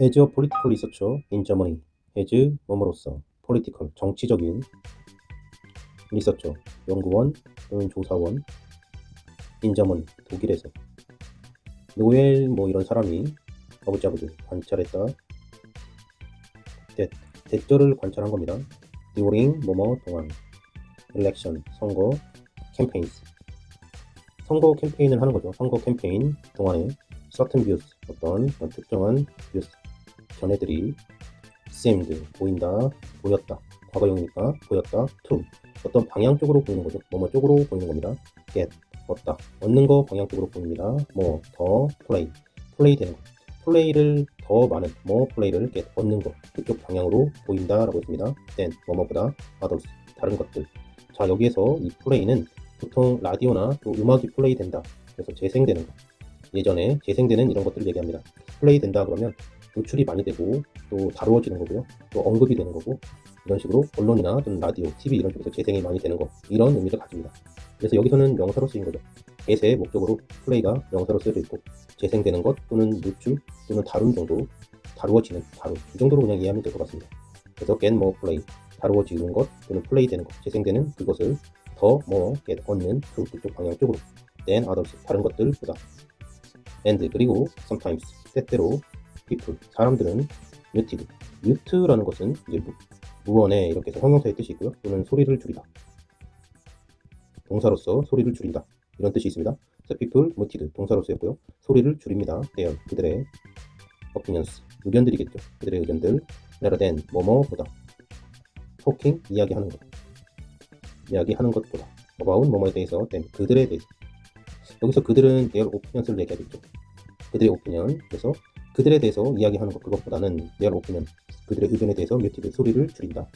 As a political researcher in Germany, as 뭐뭐로서 political 정치적인 리서처 연구원 또는 조사원 in Germany 독일에서 노엘 뭐 이런 사람이 어부자부들 관찰했다. 대절을 관찰한 겁니다. during 뭐뭐 동안 election 선거 campaigns 선거 캠페인을 하는 거죠. 선거 캠페인 동안에 certain views 어떤 특정한 views 견해들이 seemed 보인다 보였다 과거형이니까 보였다 to 어떤 방향 쪽으로 보이는 거죠. 뭐뭐 쪽으로 보이는 겁니다. get 얻다 얻는 거 방향 쪽으로 보입니다. 뭐 더 플레이 되는 거 플레이를 더 많은 뭐 플레이를 get 얻는 거 그쪽 방향으로 보인다라고 했습니다. then 뭐뭐보다 others 다른 것들 자 여기에서 이 플레이는 보통 라디오나 또 음악이 플레이 된다 그래서 재생되는 거 예전에 재생되는 이런 것들을 얘기합니다. 플레이 된다 그러면 노출이 많이 되고 또 다루어지는 거고요. 또 언급이 되는 거고 이런 식으로 언론이나 또는 라디오, TV 이런 쪽에서 재생이 많이 되는 거 이런 의미를 가집니다. 그래서 여기서는 명사로 쓰인 거죠. get의 목적으로 플레이가 명사로 쓰여져 있고 재생되는 것 또는 노출 또는 다룬 정도 다루어지는 다룬 이 정도로 그냥 이해하면 될 것 같습니다. 그래서 get more play 다루어지는 것 또는 플레이 되는 것 재생되는 그것을 더 more get 얻는 그쪽 방향 쪽으로 than others 다른 것들보다 and 그리고 sometimes 때때로 people 사람들은 mute라는 것은 이제 무언에 이렇게 해서 형용사의 뜻이 있고요. 또는 소리를 줄이다. 동사로서 소리를 줄인다. 이런 뜻이 있습니다. 그래서 people muted 동사로 쓰였고요. 소리를 줄입니다. their 그들의 opinions 의견들이겠죠. 그들의 의견들 rather than 뭐뭐보다 talking 이야기하는 것보다 about 뭐뭐에 대해서 then 그들에 대해서 여기서 그들은 their opinions를 얘기하겠죠. 그들의 opinion 그래서 그들에 대해서 이야기하는 것 그것보다는 their opinion 그들의 의견에 대해서 muted 소리를 줄인다.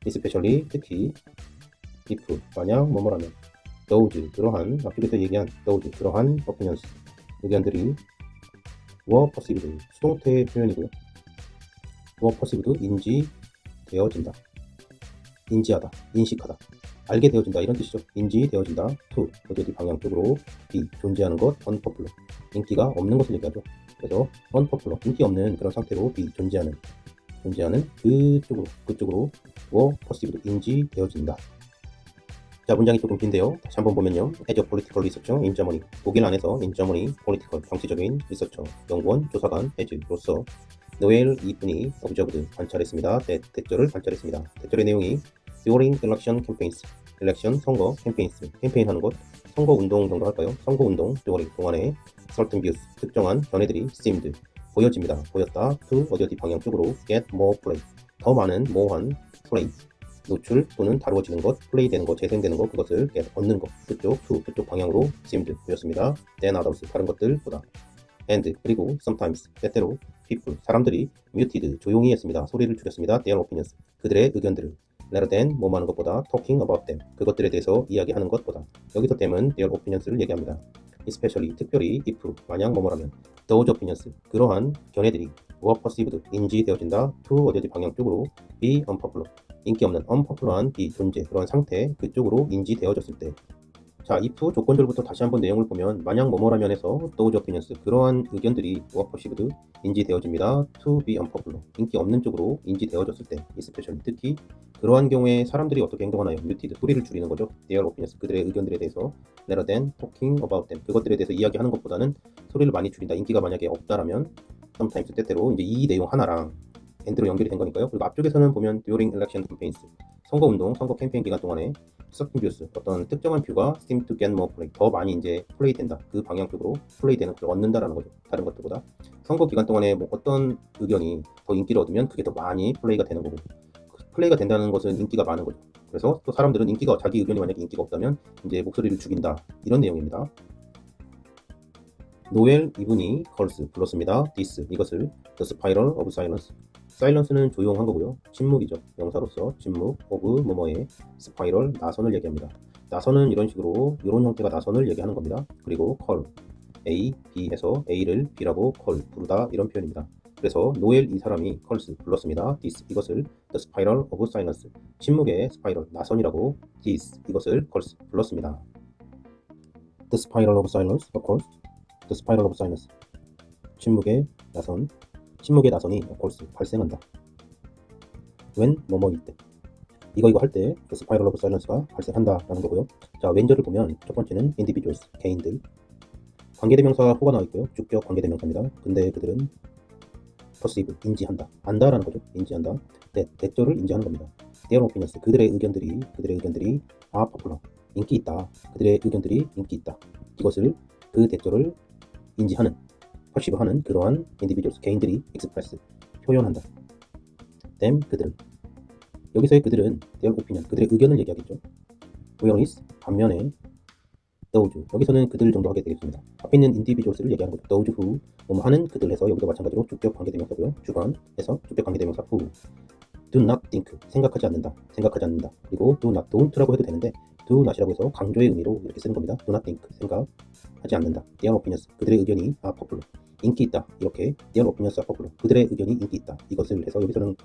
especially 특히 if 만약 뭐뭐라면 those 그러한 앞쪽에서 얘기한 those 그러한 opinions 의견들이 were perceived 수동태 표현이고요. were perceived 인지되어진다. 인지하다, 인식하다, 알게 되어진다 이런 뜻이죠. 인지되어진다. to 어디 방향 쪽으로 be 존재하는 것 unpopular 인기가 없는 것을 얘기하죠. 그래서 unpopular 인기 없는 그런 상태로 be 존재하는 그쪽으로 were perceived 인지되어진다. 자 문장이 조금 긴데요. 다시 한번 보면요. as a political researcher in Germany 독일 안에서 in Germany political 정치적인 리서처 연구원 조사관 as로서 노엘 이분이 observed 관찰했습니다. 대절을 관찰했습니다. 대절의 내용이 during election campaigns election 선거 campaigns 캠페인하는 것 선거 운동 정도 할까요? 선거 운동 during 동안에 certain views 특정한 견해들이 seemed 보여집니다. 보였다 to 어디 방향 쪽으로 get more play 더 많은 more한 play 노출 또는 다루어지는 것, 플레이 되는 것, 재생되는 것, 그것을 get 얻는 것, 그쪽 방향으로 seemed 보였습니다. than others 다른 것들보다 and 그리고 sometimes 때때로 people 사람들이 muted 조용히 했습니다. 소리를 줄였습니다. their opinions 그들의 의견들을 rather than 뭐뭐 하는 것보다 talking about them 그것들에 대해서 이야기하는 것보다 여기서 them은 their opinions를 얘기합니다. especially 특별히 if 만약 뭐뭐라면 those opinions 그러한 견해들이 were perceived 인지되어진다 to 어디 방향 쪽으로 be unpopular 인기 없는 unpopular한 비존재 그러한 상태 그쪽으로 인지되어졌을 때 자, if 조건절부터 다시 한번 내용을 보면 만약 뭐뭐라면 해서 those opinions 그러한 의견들이 were perceived 인지되어집니다. to be unpopular 인기 없는 쪽으로 인지되어졌을 때 especially 특히 그러한 경우에 사람들이 어떻게 행동하나요? muted 소리를 줄이는 거죠. their opinions 그들의 의견들에 대해서 rather than talking about them 그것들에 대해서 이야기하는 것보다는 소리를 많이 줄인다. 인기가 만약에 없다라면 sometimes 때때로 이제 이 내용 하나랑 엔드로 연결이 된 거니까요. 그리고 앞쪽에서는 보면 during election campaigns 선거운동, 선거 캠페인 기간 동안에 certain views 어떤 특정한 뷰가 seem to get more play 더 많이 이제 플레이 된다. 그 방향 쪽으로 플레이 되는 것을 얻는다라는 거죠. 다른 것들보다 선거 기간 동안에 뭐 어떤 의견이 더 인기를 얻으면 그게 더 많이 플레이가 되는 거고 플레이가 된다는 것은 인기가 많은 거죠. 그래서 또 사람들은 자기 의견이 만약에 인기가 없다면 이제 목소리를 죽인다 이런 내용입니다. 노엘 이분이 걸스 불렀습니다. this 이것을 the spiral of silence 사일런스는 조용한 거고요. 침묵이죠. 명사로서 침묵 of 뭐뭐의 스파이럴 나선을 얘기합니다. 나선은 이런 식으로 이런 형태가 나선을 얘기하는 겁니다. 그리고 call A, B에서 A를 B라고 call 부르다 이런 표현입니다. 그래서 노엘 이 사람이 calls 불렀습니다. this 이것을 the spiral of silence 침묵의 스파이럴 나선이라고 this 이것을 calls 불렀습니다. the spiral of silence of course the spiral of silence 침묵의 나선 침묵의 나선이 콜스 발생한다. when 뭐뭐일 때 이거 할 때 그 스파이럴 오브 사일런스가 발생한다라는 거고요. 자, 웬저를 보면 첫 번째는 individuals 개인들 관계대명사 후가 나와 있고요. 주격 관계대명사입니다. 근데 그들은 perceive 인지한다. 안다라는 거죠. 인지한다. 대절을 인지하는 겁니다. their opinions 그들의 의견들이 are popular 인기 있다. 그들의 의견들이 인기 있다. 이것을 그 대절을 인지하는 perceive하는 그러한 individuals 개인들이 express 표현한다. them 그들 여기서의 그들은 their opinion 그들의 의견을 얘기하겠죠. whereas 반면에 those 여기서는 그들 정도 하게 되겠습니다. 앞에 있는 individuals를 얘기하는 거죠. those who 뭐뭐 하는 그들 해서 여기도 마찬가지로 주격 관계대명사고요. 주관해서 주격 관계대명사 who do not think 생각하지 않는다. 그리고 do not don't라고 해도 되는데 do not이라고 해서 강조의 의미로 이렇게 쓰는 겁니다. do not think 생각하지 않는다. their opinions 그들의 의견이 are popular 인기 있다. 이렇게 their opinions are popular 그들의 의견이 인기 있다. 이것을 해서 여기서는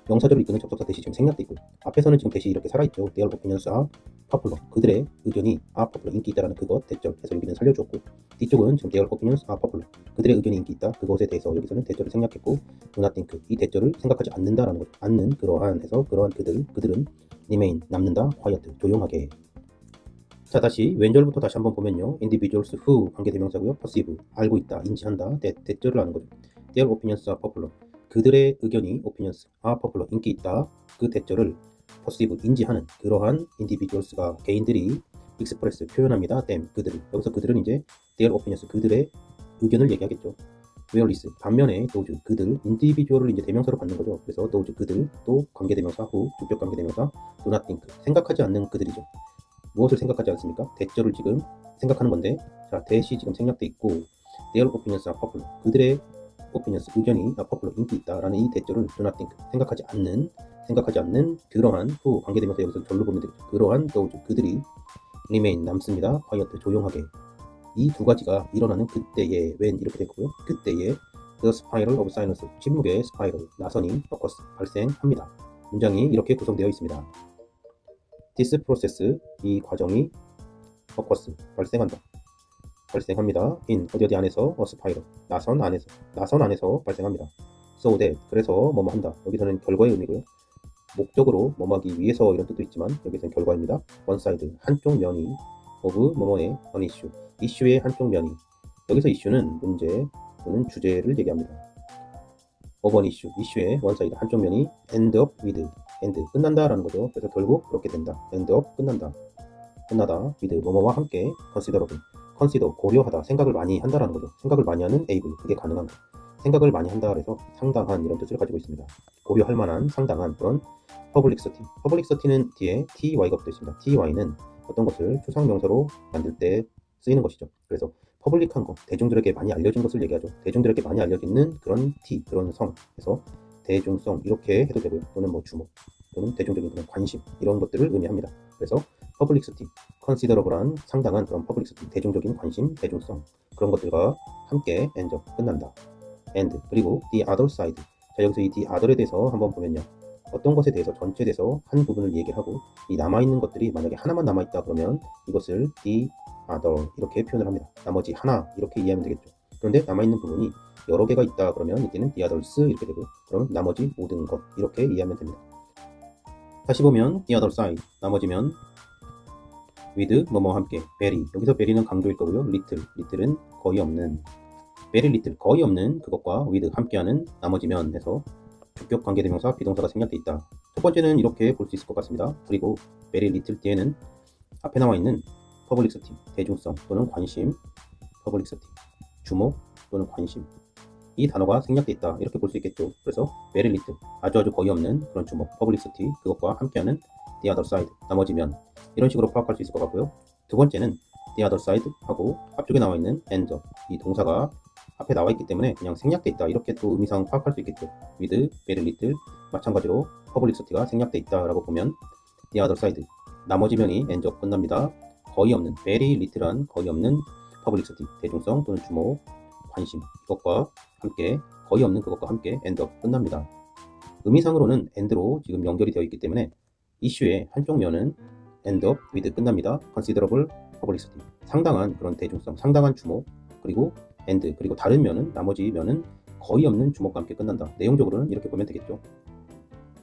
명사절을 이끄는 접속사 대시 지금 생략돼 있고요. 앞에서는 지금 대시 이렇게 살아있죠. their opinions are popular 그들의 의견이 are popular 인기 있다라는 그것 대절 해서 여기는 살려주었고 뒤쪽은 지금 their opinions are popular 그들의 의견이 인기 있다 그것에 대해서 여기서는 대절을 생략했고 do not think 이 대절을 생각하지 않는다라는 거죠. 않는 그러한 해서 그러한 그들은 remain 남는다 quiet 조용하게. 자, 다시 왼절부터 다시 한번 보면요. individuals who 관계대명사고요. perceive 알고 있다 인지한다 대절을 하는 거죠. their opinions are popular 그들의 의견이 opinions are popular 인기 있다 그 대절을 perceive 인지하는 그러한 individuals가 개인들이 express 표현합니다. them 그들을 여기서 그들은 이제 their opinions 그들의 의견을 얘기하겠죠. whereas 반면에 those 그들 individual을 이제 대명사로 받는 거죠. 그래서 those 그들 또 관계대명사 who 주격 관계대명사 do not think 생각하지 않는 그들이죠. 무엇을 생각하지 않습니까? 대절을 지금 생각하는 건데 자 대시 지금 생략돼 있고 their opinions are popular 그들의 opinions 의견이 popular 인기 있다라는 이 대절을 do not think 생각하지 않는 그러한 who 관계대명사 여기서 절로 보면 되겠죠. 그러한 those 그들이 remain 남습니다. quiet 조용하게 이 두 가지가 일어나는 그때에 when 이렇게 되고요. 그때에 the spiral of silence 침묵의 스파이럴 나선이 occurs 발생합니다. 문장이 이렇게 구성되어 있습니다. this process 이 과정이 occurs 발생합니다. in 어디 안에서 a spiral 나선 안에서 발생합니다. so that 그래서 뭐뭐 한다. 여기서는 결과의 의미고요. 목적으로 뭐뭐하기 위해서 이런 뜻도 있지만 여기서는 결과입니다. one side 한쪽 면이 of 뭐뭐의 an issue 이슈의 한쪽 면이 여기서 이슈는 문제 또는 주제를 얘기합니다. of an issue 이슈의 one side 한쪽 면이 end up with end 끝난다라는 거죠. 그래서 결국 그렇게 된다. end up 끝나다 with 뭐뭐와 함께 consider 고려하다 생각을 많이 한다라는 거죠. 생각을 많이 하는 able 그게 가능한 거. 생각을 많이 한다 그래서 상당한 이런 뜻을 가지고 있습니다. 고려할 만한 상당한 그런 publicity.publicity.는 뒤에 ty가 붙어 있습니다. ty는 어떤 것을 추상명사로 만들 때 쓰이는 것이죠. 그래서 퍼블릭한 것, 대중들에게 많이 알려진 것을 얘기하죠. 대중들에게 많이 알려지는 그런 그런 성, 해서 대중성 이렇게 해도 되고요. 또는 뭐 주목, 또는 대중적인 그런 관심 이런 것들을 의미합니다. 그래서 publicity, considerable한 상당한 그런 publicity, 대중적인 관심, 대중성 그런 것들과 함께 end up 끝난다. and 그리고 the other side. 자 여기서 이 the other에 대해서 한번 보면요. 어떤 것에 대해서 전체에 대해서 한 부분을 얘기를 하고 이 남아있는 것들이 만약에 하나만 남아있다 그러면 이것을 the other 이렇게 표현을 합니다. 나머지 하나 이렇게 이해하면 되겠죠. 그런데 남아있는 부분이 여러 개가 있다 그러면 이때는 the others 이렇게 되고 그럼 나머지 모든 것 이렇게 이해하면 됩니다. 다시 보면 the other side 나머지면 with 뭐뭐와 함께 very 여기서 very는 강조일 거고요. little은 거의 없는 very little 거의 없는 그것과 with 함께하는 나머지면 해서 주격 관계대명사 비동사가 생략되어 있다. 첫 번째는 이렇게 볼 수 있을 것 같습니다. 그리고 very little 뒤에는 앞에 나와 있는 publicity 대중성 또는 관심 publicity 주목 또는 관심 이 단어가 생략되어 있다 이렇게 볼 수 있겠죠. 그래서 very little 아주 거의 없는 그런 주목 publicity 그것과 함께하는 the other side 나머지면 이런 식으로 파악할 수 있을 것 같고요. 두 번째는 the other side 하고 앞쪽에 나와 있는 end up 이 동사가 앞에 나와 있기 때문에 그냥 생략되어 있다 이렇게 또 의미상 파악할 수 있겠죠. with very little 마찬가지로 publicity가 생략되어 있다라고 보면 the other side 나머지 면이 end up 끝납니다. 거의 없는 very little한 거의 없는 publicity 대중성 또는 주목 관심 이것과 함께 거의 없는 그것과 함께 end up 끝납니다. 의미상으로는 end로 지금 연결이 되어 있기 때문에 이슈의 한쪽 면은 end up with 끝납니다. considerable publicity 상당한 그런 대중성 상당한 주목 그리고 and 그리고 다른 면은 나머지 면은 거의 없는 주목과 함께 끝난다. 내용적으로는 이렇게 보면 되겠죠.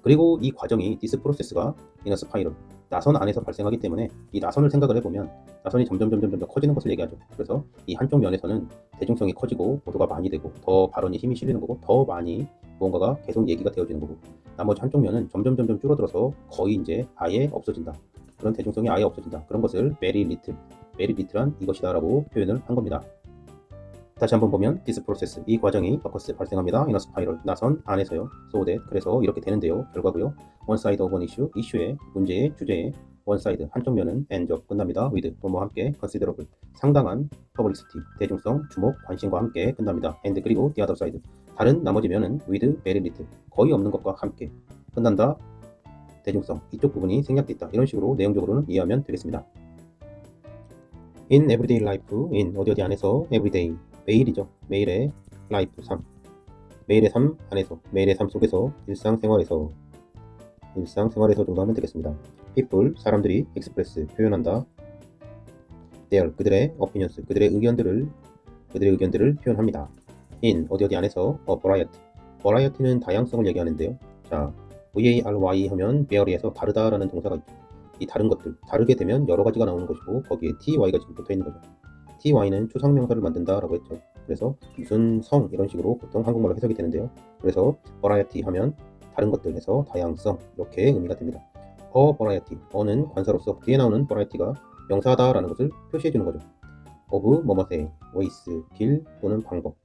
그리고 이 과정이 디스 프로세스가 이너 스파이럴, 나선 안에서 발생하기 때문에 이 나선을 생각을 해보면 나선이 점점 커지는 것을 얘기하죠. 그래서 이 한쪽 면에서는 대중성이 커지고 보도가 많이 되고 더 발언이 힘이 실리는 거고 더 많이 무언가가 계속 얘기가 되어지는 거고, 나머지 한쪽 면은 점점 줄어들어서 거의 이제 아예 없어진다. 그런 대중성이 아예 없어진다. 그런 것을 베리 리틀한 이것이다 라고 표현을 한 겁니다. 다시 한번 보면 디스 프로세스, 이 과정이 바커스 발생합니다. 이너 스파이럴, 나선 안에서요. so that, 그래서 이렇게 되는데요. 결과고요. one side of an issue, 이슈의 문제의 주제의 one side, 한쪽 면은 end up, 끝납니다. with, 뭐뭐 함께 considerable, 상당한 publicity, 대중성, 주목, 관심과 함께 끝납니다. and, 그리고 the other side, 다른 나머지 면은 with very little, 거의 없는 것과 함께 끝난다. 대중성, 이쪽 부분이 생략돼 있다. 이런 식으로 내용적으로는 이해하면 되겠습니다. in everyday life, in 어디 안에서 everyday, 매일이죠. 매일의 라이프, 삶. 매일의 삶 안에서, 매일의 삶 속에서, 일상생활에서 정도 하면 되겠습니다. people, 사람들이 express, 표현한다. their, 그들의 opinions, 그들의 의견들을 표현합니다. in 어디 안에서 variety는 다양성을 얘기하는데요. 자, vary 하면 vary에서 다르다라는 동사가 있죠. 이 다른 것들, 다르게 되면 여러 가지가 나오는 것이고 거기에 ty가 지금 붙어 있는 거죠. ty는 추상명사를 만든다라고 했죠. 그래서 무슨 성 이런 식으로 보통 한국말로 해석이 되는데요. 그래서 variety 하면 다른 것들 해서 다양성, 이렇게 의미가 됩니다. a variety, 어는 관사로서 뒤에 나오는 variety가 명사다라는 것을 표시해 주는 거죠. of 뭐뭐의 ways, 길 또는 방법,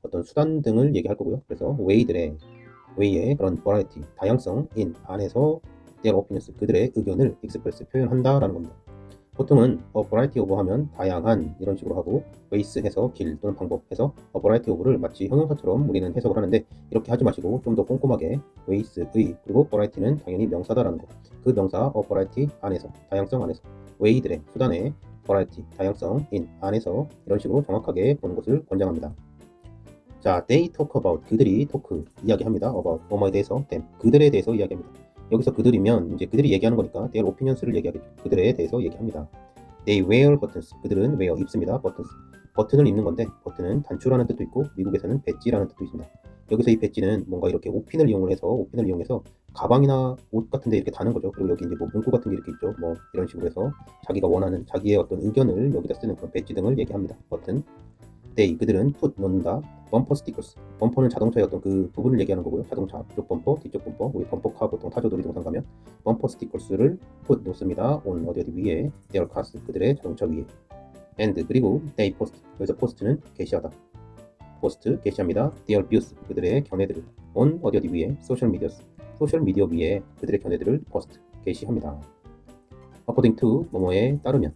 어떤 수단 등을 얘기할 거고요. 그래서 way의 그런 variety, 다양성, in 안에서 their opinions, 그들의 의견을 express, 표현한다라는 겁니다. 보통은 a variety of 하면 다양한 이런 식으로 하고 ways 해서 길 또는 방법 해서 a variety of를 마치 형용사처럼 우리는 해석을 하는데, 이렇게 하지 마시고 좀 더 꼼꼼하게 ways의, 그리고 variety는 당연히 명사다라는 거, 그 명사 a variety 안에서, 다양성 안에서, way들의 수단의 variety, 다양성 in 안에서, 이런 식으로 정확하게 보는 것을 권장합니다. 자, they talk about, 그들이 토크, 이야기합니다. about, 뭐뭐에 대해서, them, 그들에 대해서 이야기합니다. 여기서 그들이면 이제 그들이 얘기하는 거니까 their opinions를 얘기하겠죠. 그들에 대해서 얘기합니다. They wear buttons, 그들은 wear, 입습니다. buttons, 버튼을 입는 건데, 버튼은 단추라는 뜻도 있고 미국에서는 배지라는 뜻도 있습니다. 여기서 이 배지는 뭔가 이렇게 오핀을 이용해서 가방이나 옷 같은 데 이렇게 다는 거죠. 그리고 여기 이제 뭐 문구 같은 게 이렇게 있죠. 뭐 이런 식으로 해서 자기가 원하는 자기의 어떤 의견을 여기다 쓰는 그런 배지 등을 얘기합니다. 버튼. They, 그들은 put, 넣는다. 범퍼 스티커스, 범퍼는 자동차의 어떤 그 부분을 얘기하는 거고요. 자동차 앞쪽 범퍼, 뒤쪽 범퍼, 우리 범퍼카 보통 타조 놀이동산 가면 범퍼 스티커스를 put, 놓습니다. on 어디 위에, their cars, 그들의 자동차 위에. and, 그리고 they post, 여기서 post는 게시하다. post, 게시합니다. their views, 그들의 견해들을 on 어디 위에, 소셜 미디어 위에 그들의 견해들을 post, 게시합니다. according to, 뭐뭐에 따르면.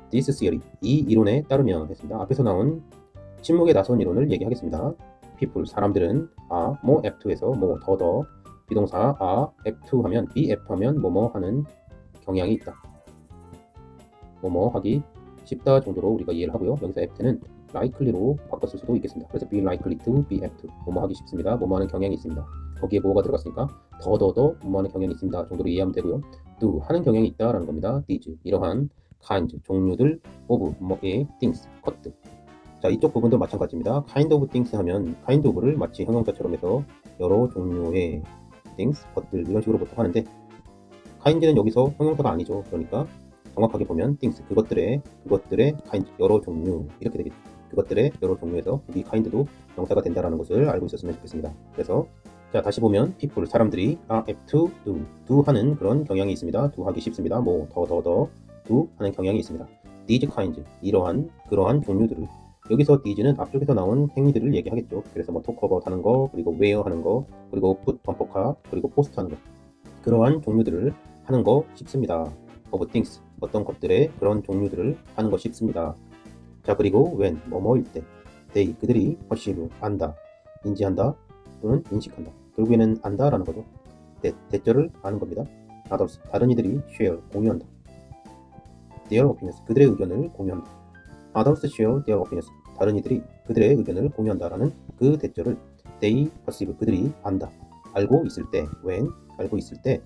this theory, 이 이론에 따르면 했습니다. 앞에서 나온 침묵에 나선 이론을 얘기하겠습니다. people, 사람들은 are more apt to에서 뭐 더 비동사 are apt to 하면 be apt 하면 뭐뭐 하는 경향이 있다. 뭐뭐 하기 쉽다 정도로 우리가 이해를 하고요. 여기서 apt는 likely로 바꿨을 수도 있겠습니다. 그래서 be likely to, be apt to, 뭐뭐 하기 쉽습니다. 뭐뭐 하는 경향이 있습니다. 거기에 뭐가 들어갔으니까 더 뭐뭐 하는 경향이 있습니다 정도로 이해하면 되고요. do, 하는 경향이 있다라는 겁니다. these, 이러한 kinds, 종류들, of, 뭐의 things, 것들. 자, 이쪽 부분도 마찬가지입니다. kind of things 하면 kind of를 마치 형용사처럼 해서 여러 종류의 things, 것들 이런 식으로 보통 하는데, kind는 여기서 형용사가 아니죠. 그러니까 정확하게 보면 things, 그것들의 kind, 여러 종류 이렇게 되겠죠. 그것들의 여러 종류에서 이 kind도 명사가 된다는 것을 알고 있었으면 좋겠습니다. 그래서 자, 다시 보면 people, 사람들이 are apt to do 하는 그런 경향이 있습니다. do 하기 쉽습니다. 뭐 더 do 하는 경향이 있습니다. these kinds, 그러한 종류들을, 여기서 these는 앞쪽에서 나온 행위들을 얘기하겠죠. 그래서 뭐 talk about 하는 거, 그리고 wear 하는 거, 그리고 put, 범퍼카, 그리고 post 하는 거, 그러한 종류들을 하는 거 쉽습니다. of things, 어떤 것들의 그런 종류들을 하는 거 쉽습니다. 자, 그리고 when, 뭐뭐일 때, they, 그들이 perceive, 안다, 인지한다 또는 인식한다. 결국에는 안다라는 거죠. 대절을 아는 겁니다. others, 다른 이들이 share, 공유한다. their opinions, 그들의 의견을 공유한다. others share their opinions, 다른 이들이 그들의 의견을 공유한다라는 그 대절을 they perceive, 그들이 안다, 알고 있을 때, when, 알고 있을 때,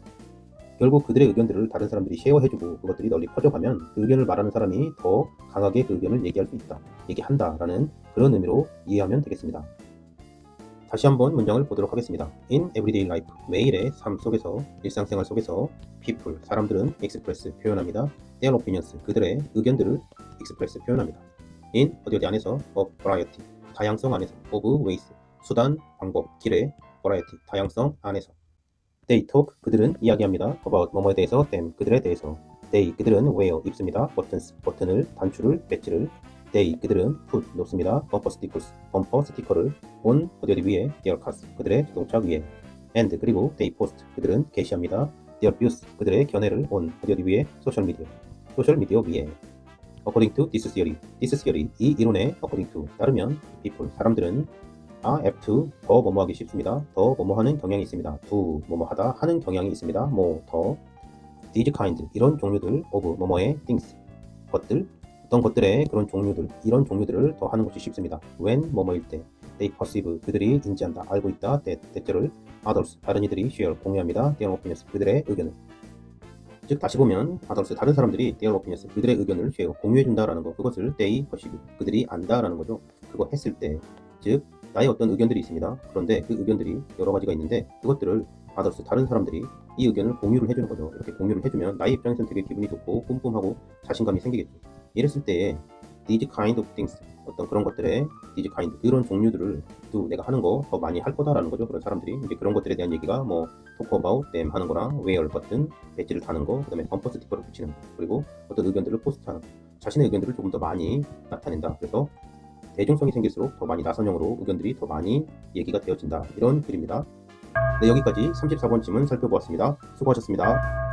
결국 그들의 의견들을 다른 사람들이 쉐어해주고 그것들이 널리 퍼져가면 그 의견을 말하는 사람이 더 강하게 그 의견을 얘기할 수 있다, 얘기한다라는 그런 의미로 이해하면 되겠습니다. 다시 한번 문장을 보도록 하겠습니다. In everyday life, 매일의 삶 속에서, 일상생활 속에서 people, 사람들은 express, 표현합니다. their opinions, 그들의 의견들을 express, 표현합니다. in, 어디 안에서, of variety, 다양성 안에서, of ways, 수단, 방법, 길의 variety, 다양성 안에서. They talk, 그들은 이야기합니다. about, 뭐뭐에 대해서, them, 그들에 대해서. They, 그들은 wear, 입습니다. buttons, 버튼을, 단추를, 배지를. They, 그들은 put, 놓습니다. bumper stickers, 범퍼 스티커를 on, 어디 위에, their cars, 그들의 자동차 위에. And, 그리고 they post, 그들은 게시합니다. their views, 그들의 견해를 on, 어디 위에, 소셜 미디어 위에. According to this theory, 이 이론에 according to, 따르면 people, 사람들은 apt to, 더 뭐뭐하기 쉽습니다. 더 뭐뭐하는 경향이 있습니다. to, 뭐뭐하다 하는 경향이 있습니다. 더. these kind, 이런 종류들 of 뭐뭐의 things, 것들, 어떤 것들의 그런 종류들, 이런 종류들을 더 하는 것이 쉽습니다. when 뭐뭐일 때. they perceive, 그들이 인지한다, 알고 있다. that, 때때를 others, 다른 이들이 share, 공유합니다. their opinions, 그들의 의견을. 즉 다시 보면 others, 다른 사람들이 their opinions, 그들의 의견을 share, 공유해준다라는 거, 그것을 they perceive, 그들이 안다라는 거죠. 그거 했을 때, 즉 나의 어떤 의견들이 있습니다. 그런데 그 의견들이 여러 가지가 있는데 그것들을 others, 다른 사람들이 이 의견을 공유를 해주는 거죠. 이렇게 공유를 해주면 나의 입장에서는 되게 기분이 좋고 뿜뿜하고 자신감이 생기겠죠. 이랬을 때에 these kind of things, 어떤 그런 것들의 these kind, 그런 종류들을 또 내가 하는 거 더 많이 할 거다라는 거죠. 그런 사람들이 이제 그런 것들에 대한 얘기가 뭐 talk about them 하는 거랑 wear 버튼, 배지를 다는 거, 그 다음에 범퍼 스티커를 붙이는 거, 그리고 어떤 의견들을 포스트하는 거, 자신의 의견들을 조금 더 많이 나타낸다. 그래서 대중성이 생길수록 더 많이 나선형으로 의견들이 더 많이 얘기가 되어진다. 이런 글입니다. 네, 여기까지 34번 지문 살펴보았습니다. 수고하셨습니다.